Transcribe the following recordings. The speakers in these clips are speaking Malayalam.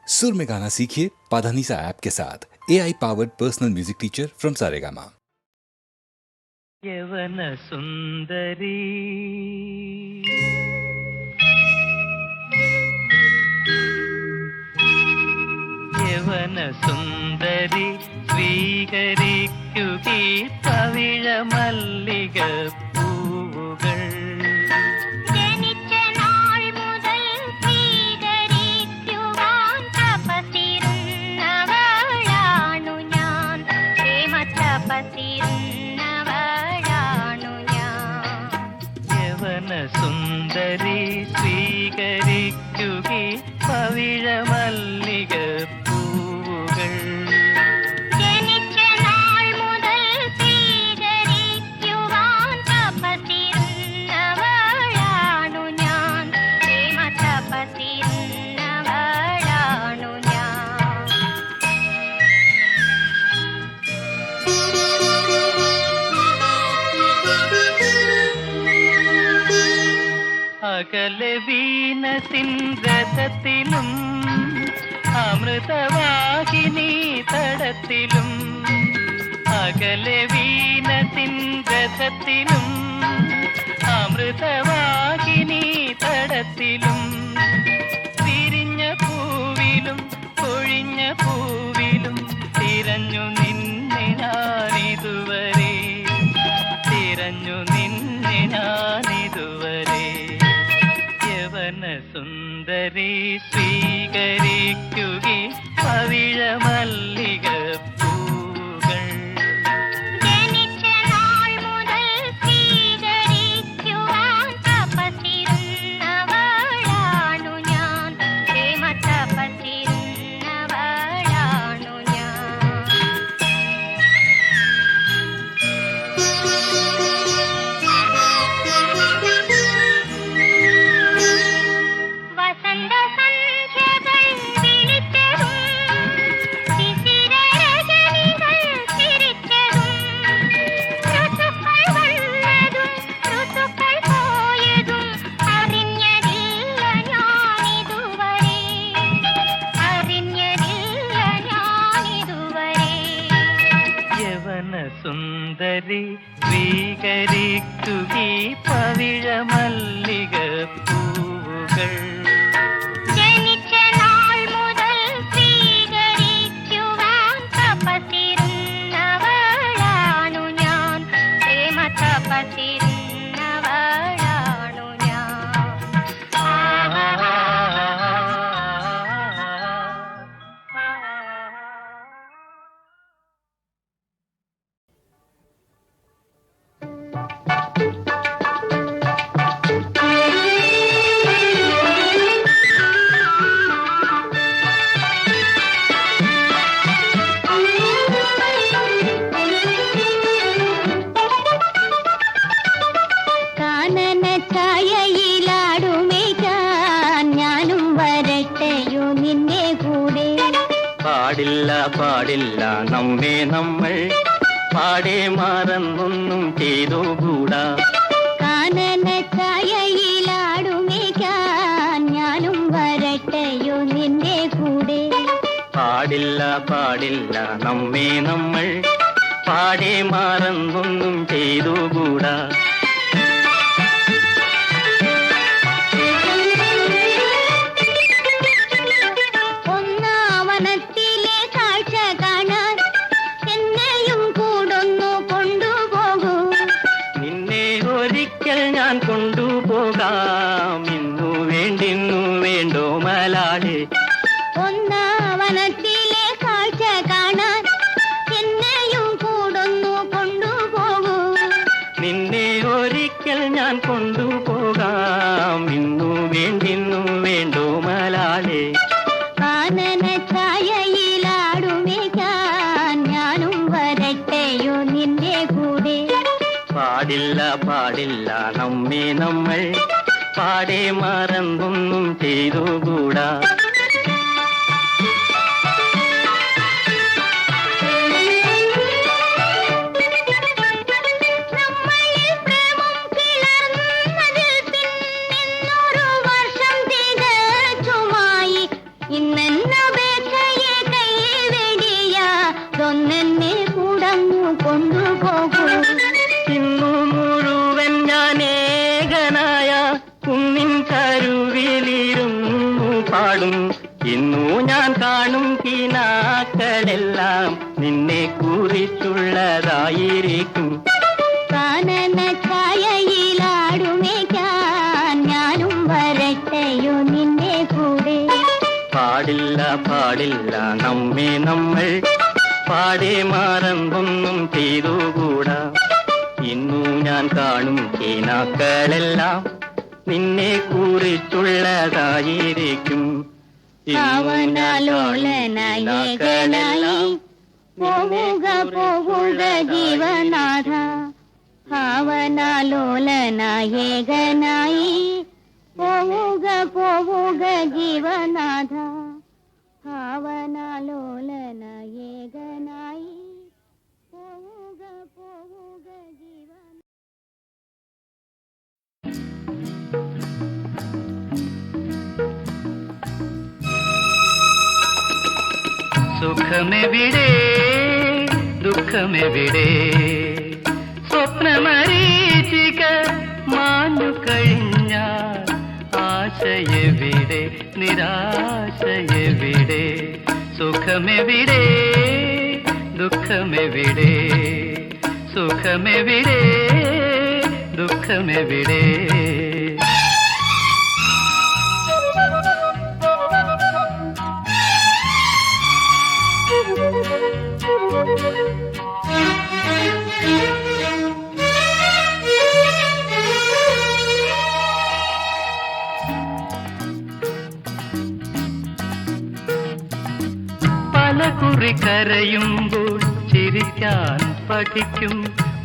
सुर में गाना सीखिए पाधानीसा ऐप के साथ। AI powered personal music teacher from Saregama. യവന സുന്ദരി യവന സുന്ദരി സ്വീകരിക്കുകീ പവിഴ മല്ലിക പൂവുകൾ. ജനിച്ച നാൾ മുതൽ സ്വീകരിക്കുവാൻ തപസ്സിരുന്നവളാണു ഞാൻ, പ്രേമ തപസ്സിരുന്നവളാണു ഞാൻ. യവന സുന്ദരി സ്വീകരിക്കുകീ പവിഴ മല്ലിക പൂവുകൾ. ജനിച്ച നാൾ മുതൽ സ്വീകരിക്കുവാൻ തപസ്സിരുന്നവളാണു ഞാൻ, പ്രേമ തപസ്സിരുന്നവളാണു ഞാൻ. അകലെ വീണത്തിൻ രഥത്തിലും അമൃതവാഹിനി തടത്തിലും. അകലെ വീണത്തിൻ രഥത്തിലും അമൃതവാഹിനി തടത്തിലും. വിരിഞ്ഞ പൂവിലും കൊഴിഞ്ഞ പൂവിലും തിരഞ്ഞു നിന്നെ ഞാനിതുവരെ, തിരഞ്ഞു നിന്നെ ഞാനിതുവരെ. യവന സുന്ദരി സ്വീകരിക്കുകീ പവിഴ മല്ലിക പൂവുകൾ. ജനിച്ച നാൾ മുതൽ സ്വീകരിക്കുവാൻ തപസ്സിരുന്നവളാണു ഞാൻ, പ്രേമ തപസ്സിരുന്നവളാണു ഞാൻ. വസന്ത സന്ധ്യകൾ വിളിച്ചതും ശിശിരരജനികൾ ചിരിച്ചതും, ഋതുക്കൾ വന്നതും ഋതുക്കൾ പോയതും അറിഞ്ഞതില്ല ഞാനിതുവരെ, അറിഞ്ഞതില്ല ഞാനിതുവരെ. യവന സുന്ദരി സ്വീകരിക്കുകീ പവിഴ മല്ലിക പൂവുകൾ. ജനിച്ച നാൾ മുതൽ സ്വീകരിക്കുവാൻ തപസ്സിരുന്നവളാണു ഞാൻ, പ്രേമ തപസ്സിരുന്നവളാണു ഞാൻ. കാനന ഛായയിലാടുമേക്കാൻ ഞാനും വരട്ടെയോ നിന്നെ കൂടെ. പാടില്ല പാടില്ല നമ്മെ നമ്മൾ പാടെ മറന്നൊന്നും ചെയ്തുകൂടാ. കാനന ഛായയിലാടുമേക്കാൻ ഞാനും വരട്ടെയോ നിന്റെ കൂടെ. പാടില്ല പാടില്ല നമ്മെ നമ്മൾ പാടെ മറന്നൊന്നും ചെയ്തുകൂടാ. ഒന്നാവനത്തിലെ കാഴ്ച കാണാൻ എന്നെയും കൂടൊന്നു കൊണ്ടുപോകൂ. നിന്നെ ഒരിക്കൽ ഞാൻ കൊണ്ടുപോകാം, ഇന്നു വേണ്ടിന്നു വേണ്ടോ മലാളെ. ഒന്നാവനത്തിലെ കാഴ്ച കാണാൻ എന്നെയും കൂടൊന്നു കൊണ്ടുപോകൂ. നിന്നെ ഒരിക്കൽ ഞാൻ കൊണ്ടുപോകാം, ഇന്നു വേണ്ടിന്നു വേണ്ടോ മലാളെ. കാനന ഛായയിലാടുമേക്കാൻ ഞാനും വരട്ടെയോ നിന്റെ കൂടെ. പാടില്ല പാടില്ല നമ്മെ നമ്മൾ പാടെ മറന്നൊന്നും ചെയ്തുകൂടാ. നമ്മളിൽ പ്രേമം കിളർന്നതിൽ പിന്നെന്നൊരു വർഷം തികച്ചുമായി ഇന്നെന്ന ഇന്നു ഞാൻ കാണും കിനാക്കളെല്ലാം നിന്നെ കുറിച്ചുള്ളതായിരിക്കും. കാനന ഛായയിലാടുമേക്കാൻ ഞാനും വരട്ടെയോ നിന്നെ കൂടെ. പാടില്ല പാടില്ല നമ്മെ നമ്മൾ പാടെ മാറന്തൊന്നും ചെയ്തുകൂടാ. ഇന്നു ഞാൻ കാണും കിനാക്കളെല്ലാം നിന്നെ കുറിച്ചുള്ളതായിരിക്കും. ഭാവനാലോലനായകനായി പോവുക പോവുക ജീവനാഥ. ഭാവനാലോലനായകനായി പോവുക പോവുക ജീവനാഥ. ഭാവനാലോലനായകനായി പോവുക പോവുക ജീവനാഥ. സുഖമെവിടെ ദുഃഖമെവിടെ സ്വപ്നമരീചിക മാഞ്ഞു കഴിഞ്ഞാൽ ആശയെവിടെ നിരാശയെവിടെ. സുഖമെവിടെ ദുഃഖമെവിടെ സുഖമെവിടെ ദുഃഖമെവിടെ. പലകുറി കരയുമ്പോൾ ചിരിക്കാൻ പഠിക്കും.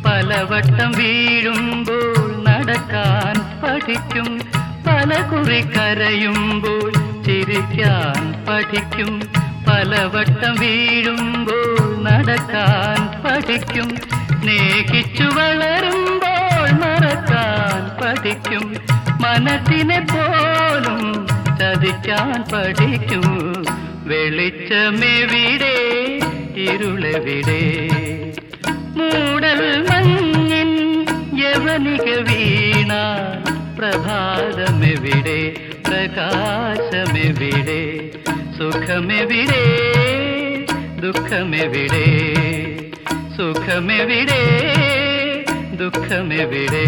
പലവട്ടം വീഴുമ്പോൾ നടക്കാൻ പഠിക്കും. പലകുറി കരയുമ്പോൾ ചിരിക്കാൻ പഠിക്കും. പലവട്ടം വീഴുമ്പോൾ നടക്കാൻ പഠിക്കും. സ്നേഹിച്ചു വളരുമ്പോൾ മറക്കാൻ പഠിക്കും. മനസ്സിനെ പോലും ചതിക്കാൻ പഠിക്കും. വെളിച്ചമെവിടെ ഇരുളെവിടെ മൂടൽ മഞ്ഞിൻ യവനിക വീണ. പ്രഭാതമെവിടെ പ്രകാശമെവിടെ. സുഖമെവിടെ ദുഃഖമെവിടെ സുഖമെവിടെ ദുഃഖമെവിടെ.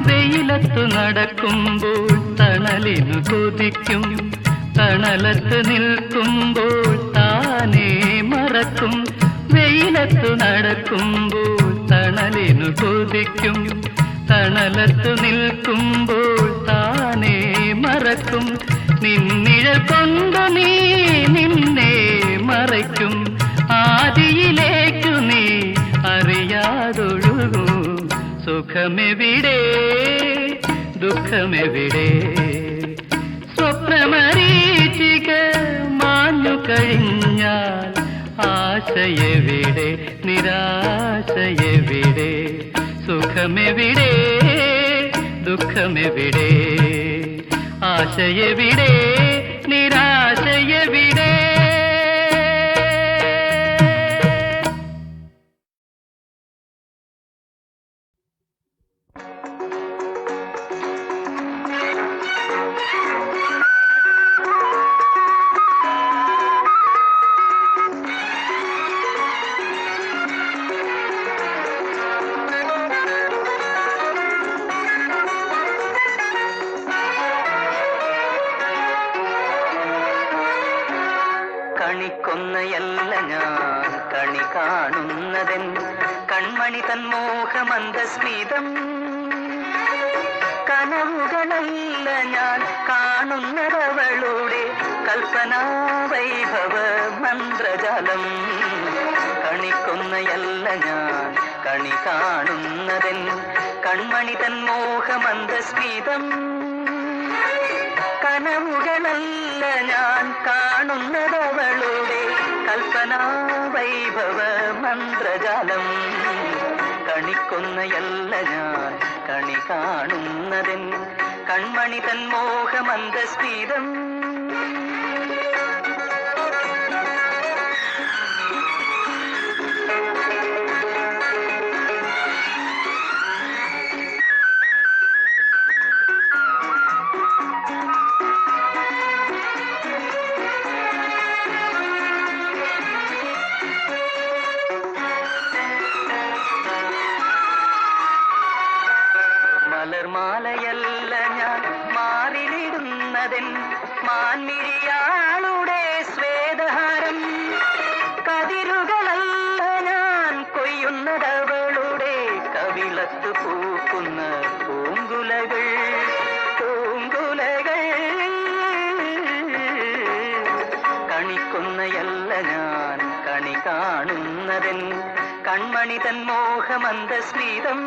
വെയിലത്തു നടക്കുമ്പോൾ തണലിനു കൊതിക്കും. തണലത്ത് നിൽക്കുമ്പോൾ താനേ മറക്കും. വെയിലത്തു നടക്കുമ്പോൾ തണലിനു കൊതിക്കും. തണലത്തു നിൽക്കുമ്പോൾ താനേ മറക്കും. നിന്നിഴൽ കൊണ്ടു നീ നിന്നെ മറയ്ക്കും. ആദിയിലേക്കു നീ അറിയാതൊഴുകൂ. സുഖമെവിടെ ദുഃഖമെവിടെ സ്വപ്നമരീചിക മാഞ്ഞു കഴിഞ്ഞാൽ ആശയെവിടെ നിരാശയെവിടെ. സുഖമെവിടെ ദുഃഖമെവിടെ ആശയെവിടെ നിരാശയെവിടെ. കണിക്കൊന്നയല്ല ഞാൻ കണി കാണുന്നതെൻ കൺമണി തൻ മോഹമന്ദസ്മിതം. കനവുകളല്ല ഞാൻ കാണുന്നതവളുടെ കൽപ്പനാ വൈഭവ മന്ത്രജാലം. കണിക്കൊന്നയല്ല ഞാൻ കണി കാണുന്നതെൻ കൺമണി തൻ മോഹമന്ദസ്മിതം. കനവുകളല്ല ഞാൻ കാണുന്നതവളുടെ കൽപ്പനാ വൈഭവ മന്ത്രജാലം. കണിക്കൊന്നയല്ല ഞാൻ കാണുന്നതെൻ കൺമണി തൻ മോഹമന്ദസ്മിതം. മലർമാലയല്ല ഞാൻ മാറിലിടുന്നതെൻ മാൻമിഴിയാളുടെ സ്വേദഹാരം. കതിരുകളല്ല ഞാൻ കൊയ്യുന്നതവളുടെ കവിളത്ത് പൂക്കുന്ന പൂങ്കുലകൾ. പൂങ്കുലകൾ കണിക്കൊന്നയല്ല ഞാൻ കണി കാണുന്നതെൻ കൺമണി തൻ മോഹമന്ദസ്മിതം.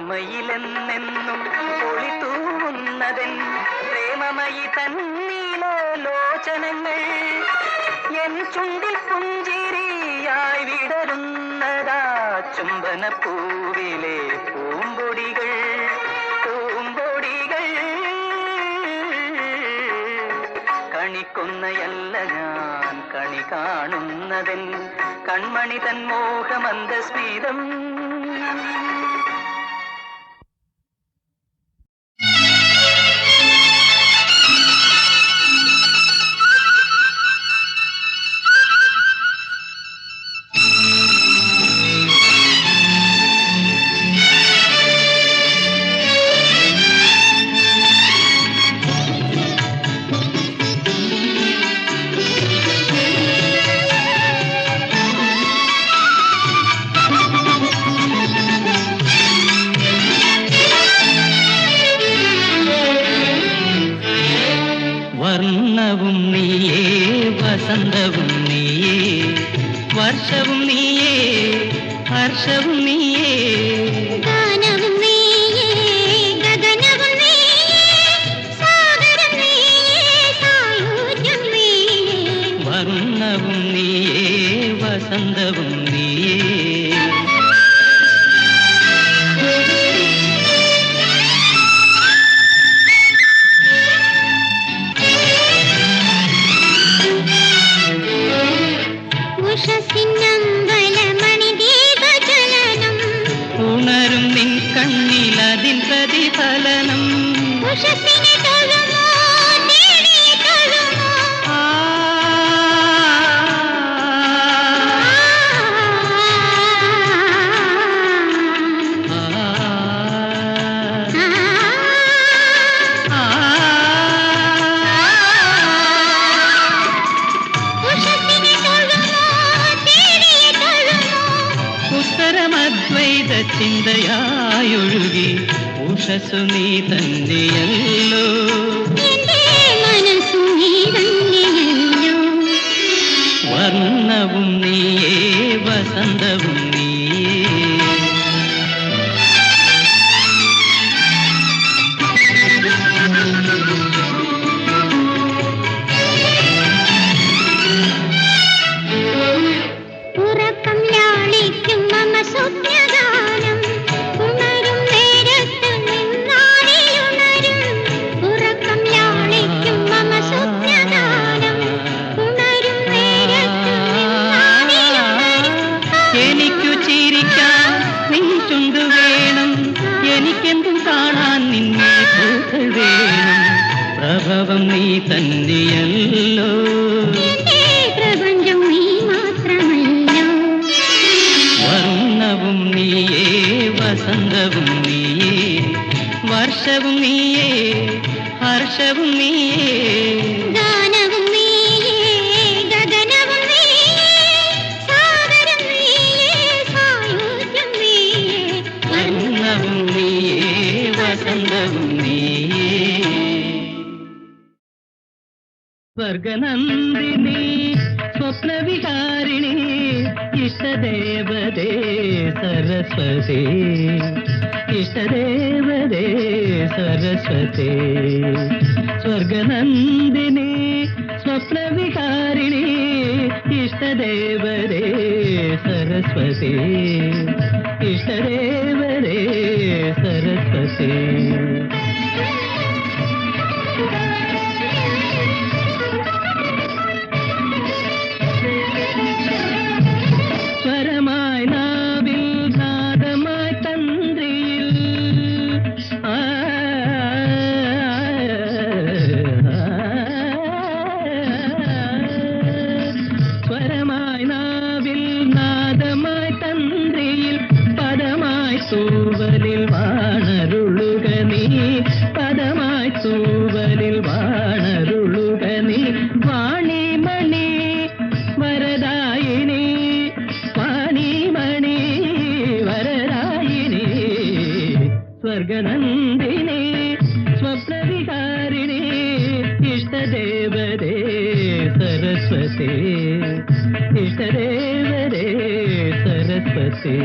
ഓർമ്മയിലെന്നെന്നും ഒളിതൂവുന്നതെൻ പ്രേമമയി തന്നീല ലോചനങ്ങൾ. എൻ ചുണ്ടിൽ പുഞ്ചിരിയായി വിടരുന്നതാ ചുംബനപ്പൂവിലെ പൂമ്പൊടികൾ. പൂമ്പൊടികൾ കണിക്കൊന്നയല്ല ഞാൻ കണി കാണുന്നതെൻ കൺമണി തൻ മോഹമന്ദസ്മിതം. വർണ്ണവും നീയേ വസന്തവും നീയേ വർഷവും നീയേ ഹർഷവും നീയേ ഗാനവും നീയേ ഗഗനവും നീയേ സാഗരം നീയേ സായൂജ്യം നീയേ. വർണ്ണവും നീയേ വസന്തവും നീയേ ഉഷസ്സിന്നമ്പലമണിദീപചലനം ഉണരും നിൻ കണ്ണിലതിൻ പ്രതിഫലനം. ഉഷസ്സിനെ തൊഴുമോ ദേവിയെ തൊഴുമോ. ആ ഉഷസ്സിനെ തൊഴുമോ ദേവിയെ തൊഴുമോ. ഉത്തരമദ്വൈത ചിന്തയായൊഴുകി ഉഷസ്സു നീ തന്നെയല്ലോ. എന്റെ മനസ്സു നീ തന്നെയല്ലോ. വർണ്ണവും നീയേ വസന്തവും നീയേ ഉറക്കം ലാളിക്കും മമ സ്വപ്നഗാനം. ഉണരും നേരത്ത് നിന്നാരിലുണരും. ഉറക്കം ലാളിക്കും മമ സ്വപ്നഗാനം. ഉണരും നേരത്ത് നിന്നാരിലുണരും. എനിക്കു ചിരിക്കാൻ നിൻ ചുണ്ടു വേണം, എനിക്കെന്തും കാണാൻ നിന്നെ പൂക്കൾ വേണം. പ്രഭവം നീ തന്നെയല്ലോ. എന്റെ പ്രപഞ്ചം നീ മാത്രമല്ലോ. വർണ്ണവും നീയേ വസന്തവും നീയേ വർഷവും നീയേ ഹർഷവും നീയേ ഗാനവും നീയേ ഗഗനവും നീയേ സാഗരം നീയേ സായൂജ്യം നീയേ. വർണ്ണവും നീയേ വസന്തവും നീയേ സ്വർഗനന്ദിനി സ്വപ്നവിഹാരിണി ഇഷ്ടദേവതേ സരസ്വതി ഇഷ്ടദേവതേ സരസ്വതി സ്വർഗനന്ദിനി സ്വപ്നവിഹാരിണി ഇഷ്ടദേവതേ സരസ്വതി ഇഷ്ടദേവതേ സരസ്വതി സ്വരമായി നാവിൽ നാദമായി തന്ത്രിയിൽ സ്വരമായി നാവിൽ നാദമായി തന്ത്രിയിൽ പദമായി തൂവലിൽ വാണരുളുക നീ പദമായി തൂവലിൽ വാണരുളുക നീ വാണിമണി വരദായിനി വാണിമണി വരദായിനി സ്വർഗനന്ദിനി സ്വപ്നവിഹാരിണി ഇഷ്ടദേവതേ സരസ്വതി ഇഷ്ടദേവതേ സരസ്വതി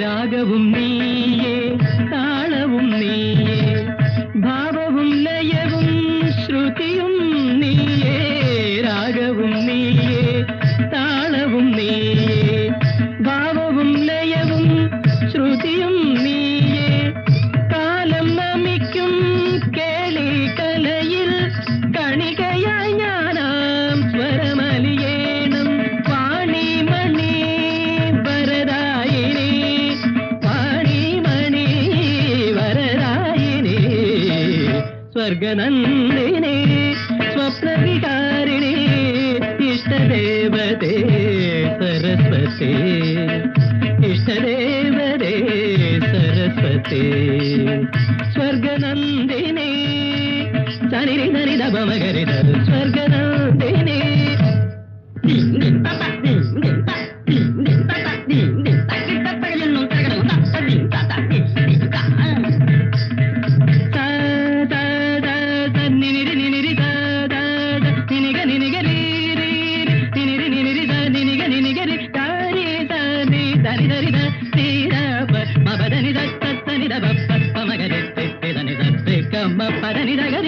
രാഗവും നീയേ താളവും നീയേ ഭാവവും ലയവും ശ്രുതിയും നീയേ രാഗവും നീയേ താളവും നീയേ ഭാവവും ലയവും ശ്രുതിയും നീയേ കാലം നമിക്കും കേളി കലയിൽ കണികയായി ഞാനാം സ്വരമലിയേണം വാണിമണി വരദായിനി വാണിമണി വരദായിനി സ്വർഗനന്ദിനി സ്വപ്നവിഹാരിണി ഇഷ്ടദേവതേ സരസ്വതി ഇഷ്ടദേവതേ സരസ്വതി സ്വർഗനന്ദിനി സനിരി നരി ദമഗരിത സ്വർഗനന്ദിനി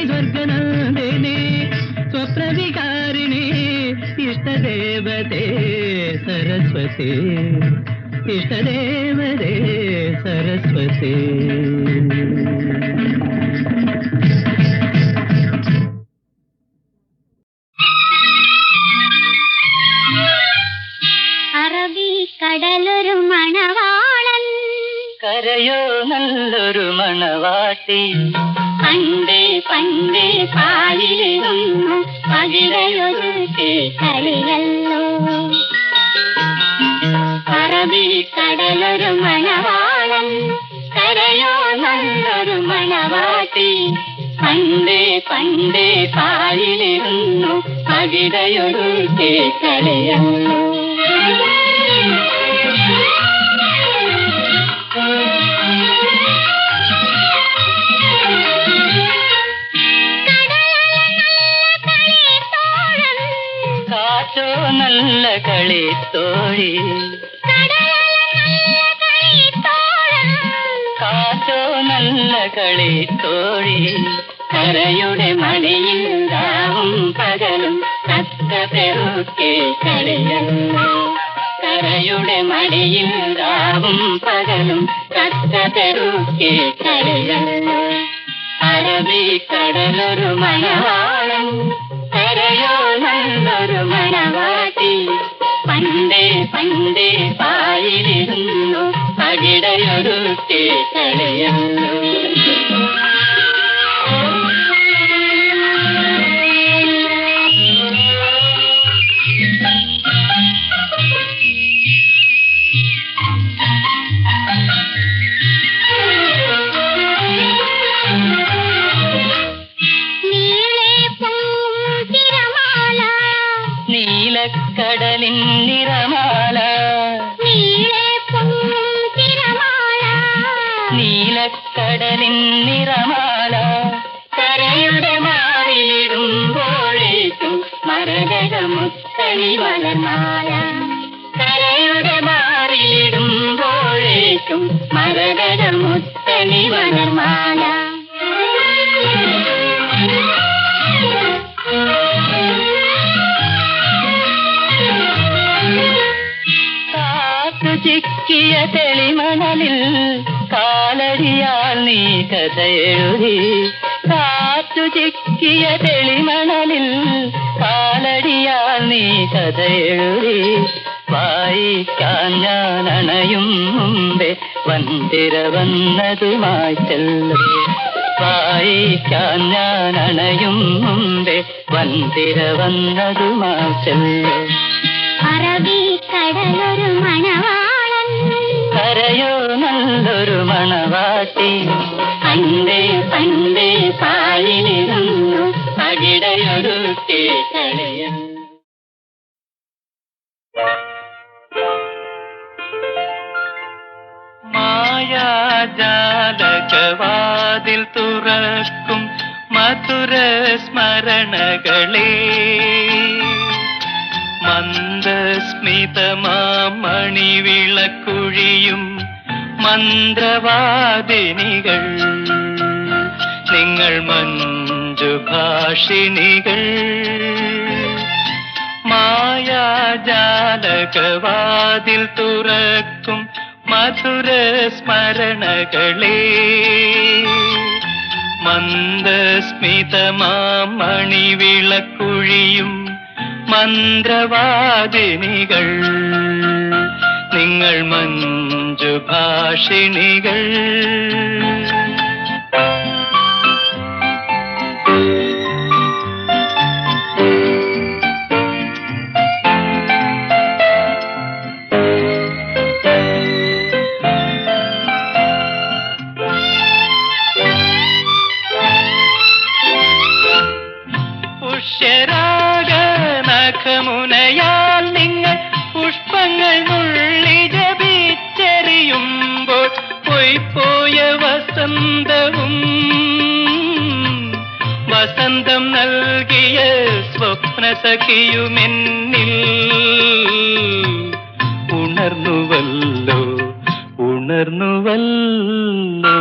സ്വർഗനന്ദിനി സ്വപ്നവിഹാരിണി ഇഷ്ടദേവതേ സരസ്വതി ഇഷ്ടദേവതേ സരസ്വതി അറബിക്കടലൊരു മണവാളൻ കരയോ നല്ലൊരു മണവാട്ടി പണ്ടേ പണ്ടേ പാലിരുന്നു പകിടയൊരു കളിയല്ലോ അറബിക്കടലൊരു മണവാളൻ കരയോ നല്ലൊരു മണവാട്ടി പണ്ടേ പണ്ടേ പാലിരുന്നു പകിടയൊരു കളിയല്ലോ കാറ്റോ നല്ല കളിത്തോഴി കാറ്റോ നല്ല കളിത്തോഴി കരയുടെ മടിയിൽ രാവും പകലും തത്ത പെറുക്കെ കളിയല്ലോ കരയുടെ മടിയിൽ രാവും പകലും തത്ത പെറുക്കെ കളിയല്ലോ അറബിക്കടലൊരു മണവാളൻ കരയോ നല്ലൊരു മണവാട്ടി പണ്ടേ പണ്ടേ പാലിരുന്നു പകിടയൊരു കളിയല്ലോ നീലക്കടലിൻ നിറമാല നീലേ നീലക്കടലിൻ നിറമാല കരയുടെ മാറിയിടുമ്പോഴേക്കും മരകതമുത്തണി വളർമാല കരയുടെ മാറിയിടുമ്പോഴേക്കും മരകതമുത്തണി വളർമാല ചിക്കിയ തെളിമണലിൽ കാലടിയാൽ നീ കഥ എഴുതി കാറ്റു ചിക്കിയ തെളിമണലിൽ കാലടിയാൽ നീ കഥ എഴുതി വായിക്കാൻ ഞാൻ അണയും മുമ്പേ വന്തിര വന്നതുമായി ചെല്ലും വായിക്കാൻ ഞാൻ അണയും മുമ്പേ വന്തിര വന്നതുമായി ചെല്ലും അറബിക്കടലൊരു മണവാളൻ കരയോ നല്ലൊരു മണവാട്ടി പണ്ടേ പണ്ടേ പാലിലിരുന്നു അകിടയൊരു കേട്ടളിയൻ മായാജാലകവാതിൽ തുറക്കും മധുര സ്മരണകളേ മന്ദസ്മിതമാമണിവിളക്കുഴിയും മന്ത്രവാദിനികൾ നിങ്ങൾ മഞ്ജുഭാഷിണികൾ മായാജാലകവാതിൽ തുറക്കും മധുര സ്മരണകളേ മന്ദസ്മിതമാമണിവിളക്കുഴിയും മന്ത്രവാദിനികൾ നിങ്ങൾ മഞ്ജുഭാഷിണികൾ മുനയാൽ നിങ്ങൾ പുഷ്പങ്ങൾ നുള്ളി ജപിച്ചെറിയുമ്പോൾ പോയിപ്പോയ വസന്തവും വസന്തം നൽകിയ സ്വപ്നസഖിയുമെന്നിൽ ഉണർന്നുവല്ലോ ഉണർന്നുവല്ലോ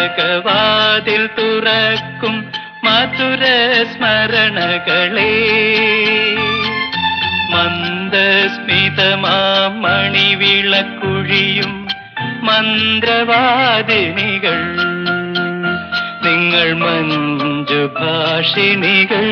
മായാജാലകവാതിൽ തുറക്കും മധുര സ്മരണകളേ മന്ദസ്മിതമാമണിവിളക്കുഴിയും മന്ത്രവാദിനികൾ നിങ്ങൾ മഞ്ജുഭാഷിണികൾ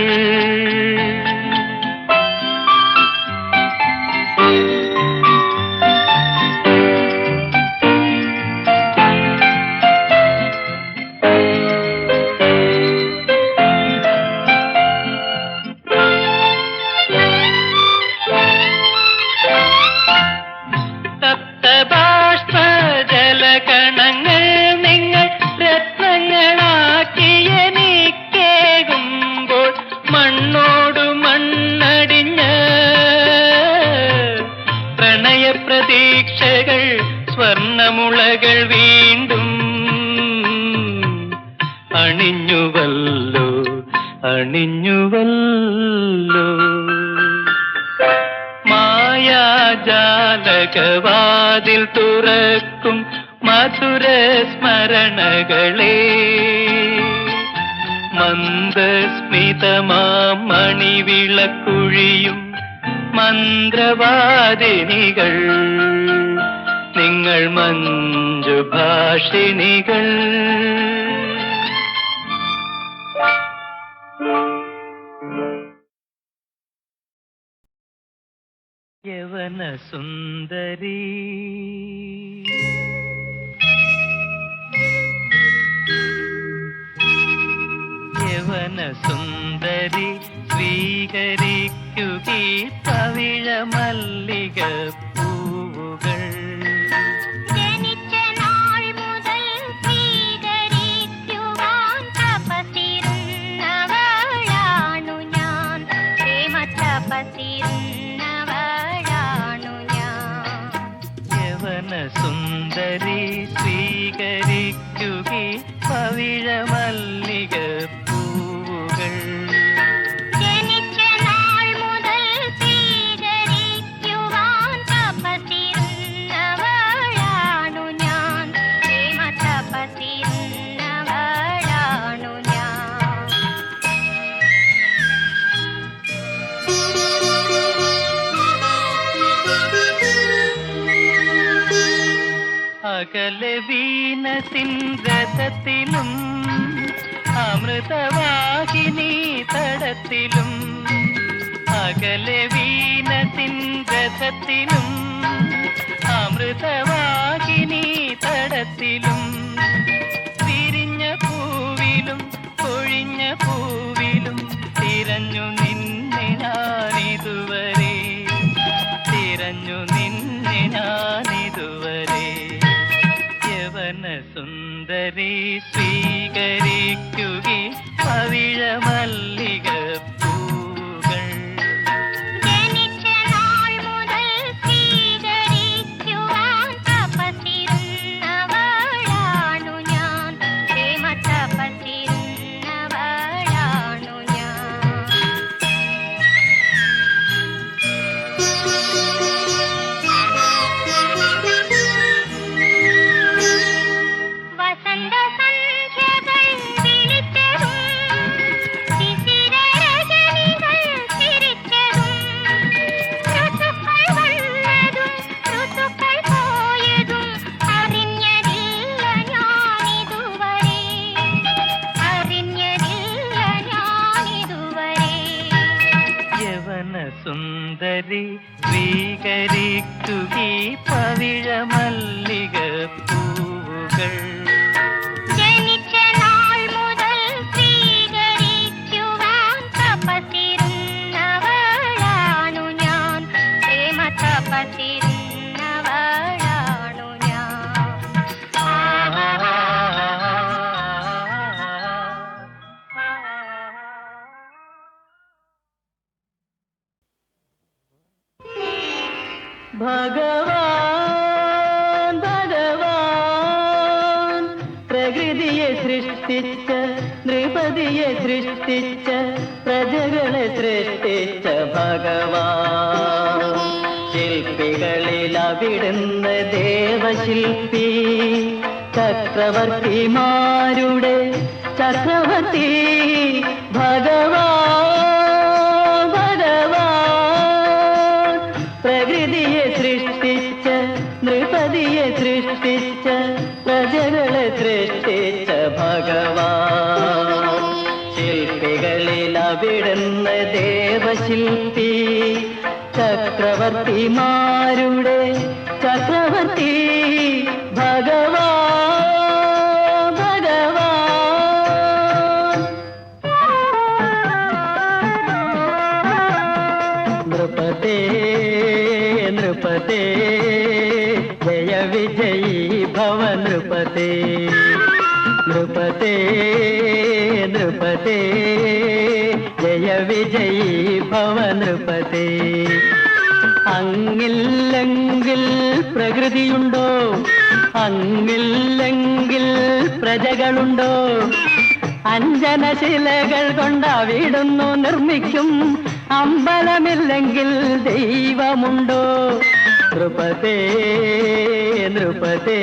ജലകണങ്ങൾ നിങ്ങൾ രത്നങ്ങളാക്കിയെനിക്കേകുമ്പോൾ മണ്ണോടു മണ്ണടിഞ്ഞ പ്രണയപ്രതീക്ഷകൾ സ്വർണമുളകൾ വീണ്ടും അണിഞ്ഞുവല്ലോ അണിഞ്ഞുവല്ലോ മായാജാലകവാതിൽ തുറക്കും മധുര സ്മരണകളേ മന്ദസ്മിതമാമണിവിളക്കുഴിയും മന്ത്രവാദിനികൾ നിങ്ങൾ മഞ്ജുഭാഷിണികൾ യവന സുന്ദരി യവന സുന്ദരി സ്വീകരിക്കുകീ പവിഴ മല്ലിക പൂവുകൾ ജനിച്ച നാൾ മുതൽ സ്വീകരിക്കുവാൻ തപസിരുന്നവളാണു ഞാൻ പ്രേമ തപസിരുന്നവളാണു ഞാൻ യവന അകലെ വീണസിൻ രഥത്തിലും അമൃതവാഹിനി തടത്തിലും അകലെ വീണസിൻ രഥത്തിലും അമൃതവാഹിനി തടത്തിലും വിരിഞ്ഞ പൂവിലും കൊഴിഞ്ഞ പൂവിലും തിരഞ്ഞു നിന്നെ ഞാനിതുവരെ തിരഞ്ഞു നിന്നെ ഞാനിതുവരെ യവന സുന്ദരി സ്വീകരിക്കുകി പവിഴ മല്ലിക പൂകൾ ജനിച്ച നാൾ മുതൽ സ്വീകരിക്കുവാൻ തപസ്സിരുന്നവളാണു ഞാൻ പ്രേമ തപസ്സിരുന്നവളാണു ഞാൻ വസന്ത സന്ധ്യകൾ വിളിച്ചതും ശിശിരരജനികൾ ചിരിച്ചതും ഋതുക്കൾ വന്നതും ഋതുക്കൾ പോയതും അറിഞ്ഞതില്ല ഞാനിതുവരെ അറിഞ്ഞതില്ല ഞാനിതുവരെ യവന സുന്ദരി സ്വീകരിക്കുകി പവിഴ മല്ലിക പൂകൾ ജനിച്ച നാൾ മുതൽ സ്വീകരിക്കുവാൻ തപസ്സിരുന്നവളാണു ഞാൻ പ്രേമ തപസ്സിരുന്നവളാണു ഞാൻ ഭഗവാൻ ഭഗവാൻ പ്രകൃതിയെ സൃഷ്ടിച്ച നൃപതിയെ സൃഷ്ടിച്ച പ്രജകളെ സൃഷ്ടിച്ച ഭഗവാൻ ശില്പികളിൽ അവിടുന്ന് ദേവശില്പി ചക്രവർത്തിമാരുടെ ചക്രവർത്തി ഭഗവാൻ ഭഗവാൻ പ്രകൃതിയെ സൃഷ്ടിച്ച നൃപതിയെ സൃഷ്ടിച്ച പ്രജകളെ സൃഷ്ടിച്ച ഭഗവാൻ ശില്പികളിൽ അവിടുന്ന് ദേവശില്പി ചക്രവർത്തിമാരുടെ ചക്രവർത്തി ഭഗവാൻ ഭഗവാൻ നൃപതേ നൃപതേ ജയ വിജയീ ഭവ നൃപതേ നൃപതേ നൃപതേ ജയ വിജയീ ഭവ നൃപതേ അങ്ങില്ലെങ്കിൽ പ്രകൃതിയുണ്ടോ അങ്ങില്ലെങ്കിൽ പ്രജകളുണ്ടോ അഞ്ജനശിലകൾ കൊണ്ടവിടുന്നു നിർമ്മിക്കും അമ്പലമില്ലെങ്കിൽ ദൈവമുണ്ടോ നൃപതേ നൃപതേ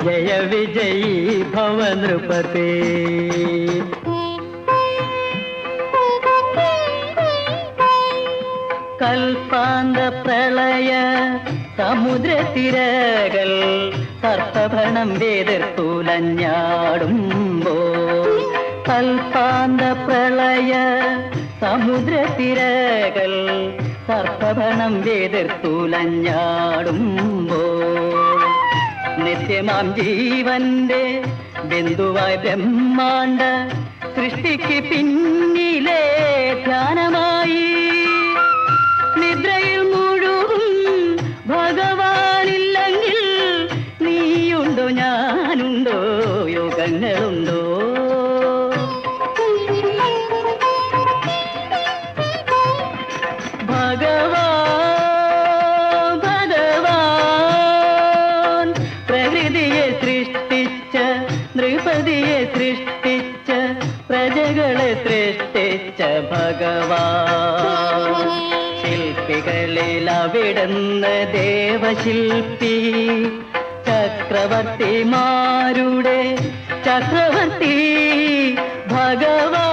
ജയ വിജയീ ഭവ നൃപതേ കൽപ്പാന്ത പ്രളയ സമുദ്രത്തിരകൾ സർപ്പഭണം വേദർത്തുലഞ്ഞാടുമ്പോ കൽപ്പാന്ത പ്രളയ സമുദ്രത്തിരകൾ സർപ്പഭണം വേദർത്തുലഞ്ഞാടുമ്പോ നിത്യമാം ജീവന്റെ ബിന്ദുവായി ബ്രഹ്മാണ്ട സൃഷ്ടിക്ക് പിന്നിലെ ധ്യാനമായി നിദ്രയിൽ മുഴുകും ഭഗവാനില്ലെങ്കിൽ നീയുണ്ടോ ഞാനുണ്ടോ യോഗങ്ങളുണ്ടോ ഭഗവാൻ ഭഗവാൻ പ്രകൃതിയെ സൃഷ്ടിച്ച നൃപതിയെ സൃഷ്ടിച്ച പ്രജകളെ സൃഷ്ടിച്ച ഭഗവാൻ ശില്പികളിൽ അവിടുന്ന് ദേവശില്പി ചക്രവർത്തിമാരുടെ ചക്രവർത്തി ഭഗവാൻ